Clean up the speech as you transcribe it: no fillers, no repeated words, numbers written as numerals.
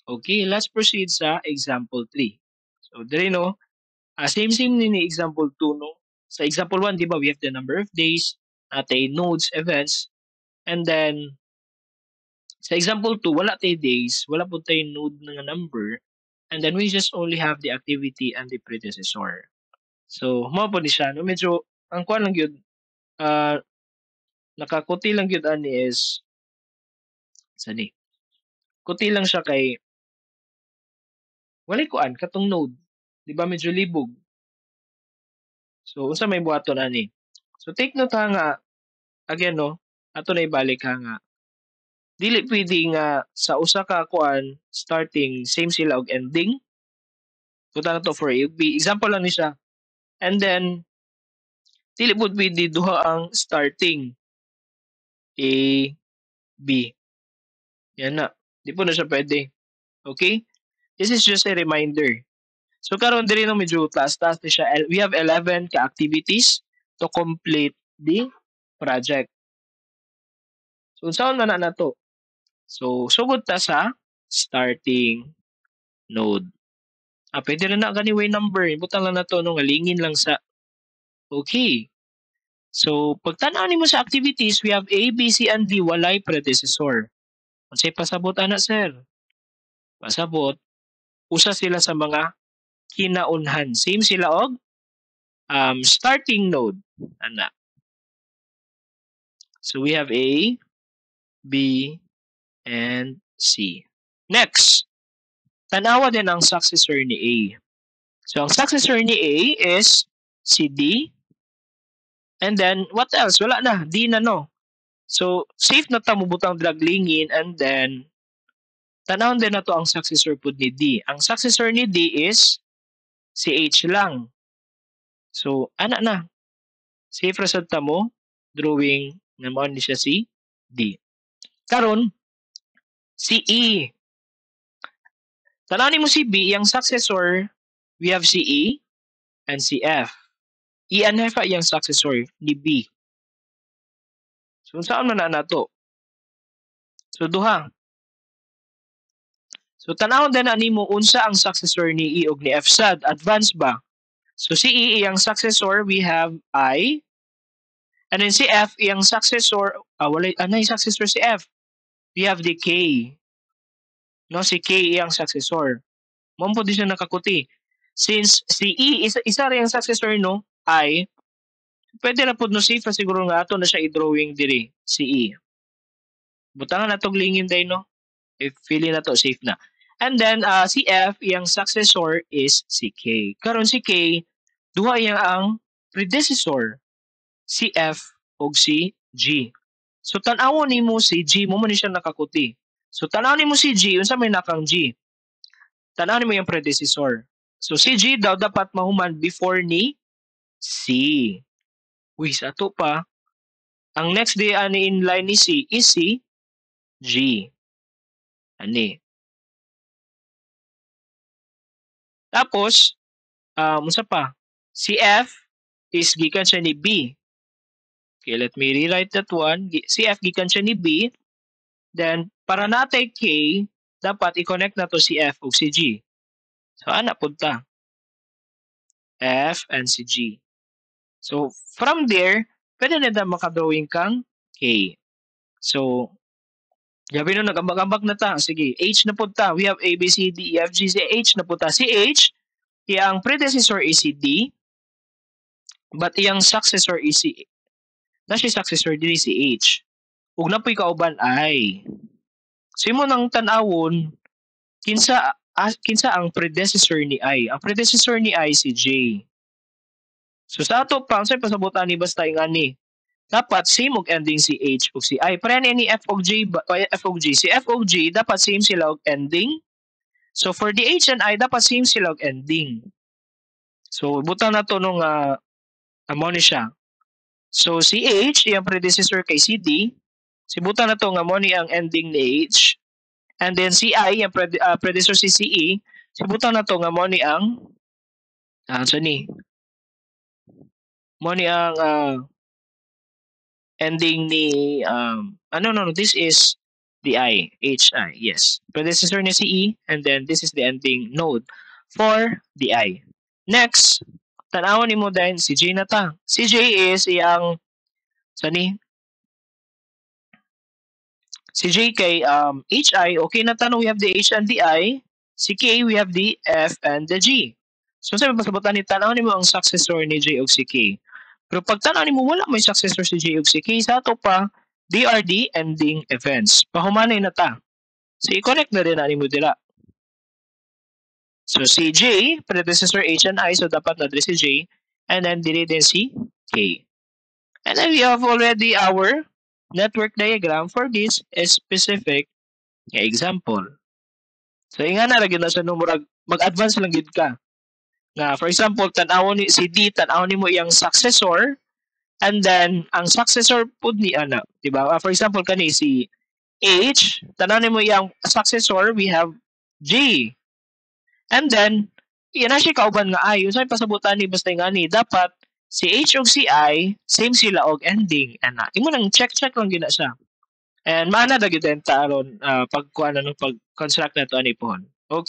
Okay, let's proceed sa example 3. So, diri no, same ni example 2 no. Sa example 1, di ba, we have the number of days, natay nodes, events, and then sa example 2, wala tay days, wala po tay node nga number, and then we just only have the activity and the predecessor. So, mo po ni siya, no? Medyo, ang kuha lang yun, uh, nakakuti lang yun ani is, sani, kuti lang siya kay, walay kuan, katong node. Di ba medyo libog? So, unsa may buhaton ani? So, take note ha nga, again no, ato na ibalik ha nga, dili pwede nga sa usa ka kuan starting same sila og ending. Punta na to for A, B. Example lang ni siya. And then, dili pud pwede duha ang starting A, B. Yan na. Di po na siya pwede. Okay? This is just a reminder. So karon diri no medyo taas-taas ni siya. We have 11 ka activities to complete the project. So unsaon man na to? So sugod ta sa starting node. Pwede rin na gani way number. Butang lang na to no ngalingin lang sa. Okay. So pagtan-aw nimo sa activities, we have A, B, C, and D walay predecessor. Unsay pasabot ana sir? Pasabot usa sila sa mga kinaunhan. Same sila og starting node. Ana. So we have A, B, and C. Next, tanawa din ang successor ni A. So ang successor ni A is si D. And then, what else? Wala na. D na no. So, safe na ta mubutang draglingin and then tanawon din na to ang successor pud ni D. Ang successor ni D is si H lang. So, ana na. Safe rasad ta mo drawing na mao ni siya si D. Karon si E. Tanawon mo si B, ang successor, we have si E and si F. E and F ay ang successor ni B. So, saan man na to? So, duha. So, tanawon din na nimo unsa ang successor ni E ug ni F sad. Advance ba? So, si E ang successor, we have I. And then si F, yung successor, wala, yung successor si F? We have the K. No, si K yung successor. Mampo din siya nakakuti. Since si E, isa rin yung successor, no, I, pwede na po no safe na siguro nga ato na siya i-drawing diri, si E. Butangan na itong lingin day, no? If feeling na to, safe na. And then, si F, yung successor is si K. Karon si K, duha yung ang predecessor, si F o si G. So tan-awon nimo si G, mo man siya nakakuti. So tan-awon nimo si G, unsa may nakang G? Tan-awon nimo yung predecessor. So si G daw dapat mahuman before ni C. Uy, sa ato pa, ang next day ani in line ni C is si G. Ani. Tapos, unsa pa? Si F is gikan siya ni B. Okay, let me rewrite that one. Si F gikan siya ni B. Then, para natay K, dapat i-connect na to si F o si G. So, ana punta. F and si G. So, from there, pwede na makadrawing kang K. So, gabi no, nag-ambag-ambag na ta. Sige, H na punta. We have A, B, C, D, E, F, G, C, H na punta. Si H, iyang predecessor is si D, but iyang successor is si na si successor dili si H. Ug napoy kauban I. So, imo nang tan-awon, kinsa ang predecessor ni I? Ang predecessor ni I si J. So sa ato pa, unsay pasabutan ni basta yung ani? Dapat same og ending si H ug si I. Pero ni F og J, F og G. Si F og G, dapat same sila og ending. So for the H and I, dapat same sila og ending. So butang na to nung amo ni siya. So si H, yung predecessor kay si D. Si butang na to nga mo ni ang ending ni H. And then si I, yung predecessor si CE. Si butang na to nga mo ni ang so ni mo ni ang ending ni no, this is DI, HI, yes. Predecessor ni si E, and then this is the ending node for DI. Next, tanawon nimo din si J na ta. Si J is iyang sani si J kay HI, okay na tanong, we have the H and the I. Si K, we have the F and the G. So sabi pasabutan ni tanaw nimo ang successor ni J ug si K. Pero pag tanaw nimo wala may successor si J ug si K, sa ato pa they are the ending events. Pahumanay na ta. So i-connect na rin nimo dila. So si J, predecessor H and I, so dapat na si J, and then dili din si K. And then we have already our network diagram for this specific example. So inga na lagi na sa numero mag-advance lang gid ka. Na for example, tan-awon ni si D, tan-awon nimo iyang successor, and then ang successor pud ni ana, di ba? For example kani si H, tan-awon nimo iyang successor, we have G. And then yan na siya kauban nga I. Unsay pasabutan ni basta nga ni dapat si H ug si I same sila og ending ana. Imo nang check lang gina siya. And maana na gyud ta aron pagkuan ng pag-construct nato ani pohon. Okay.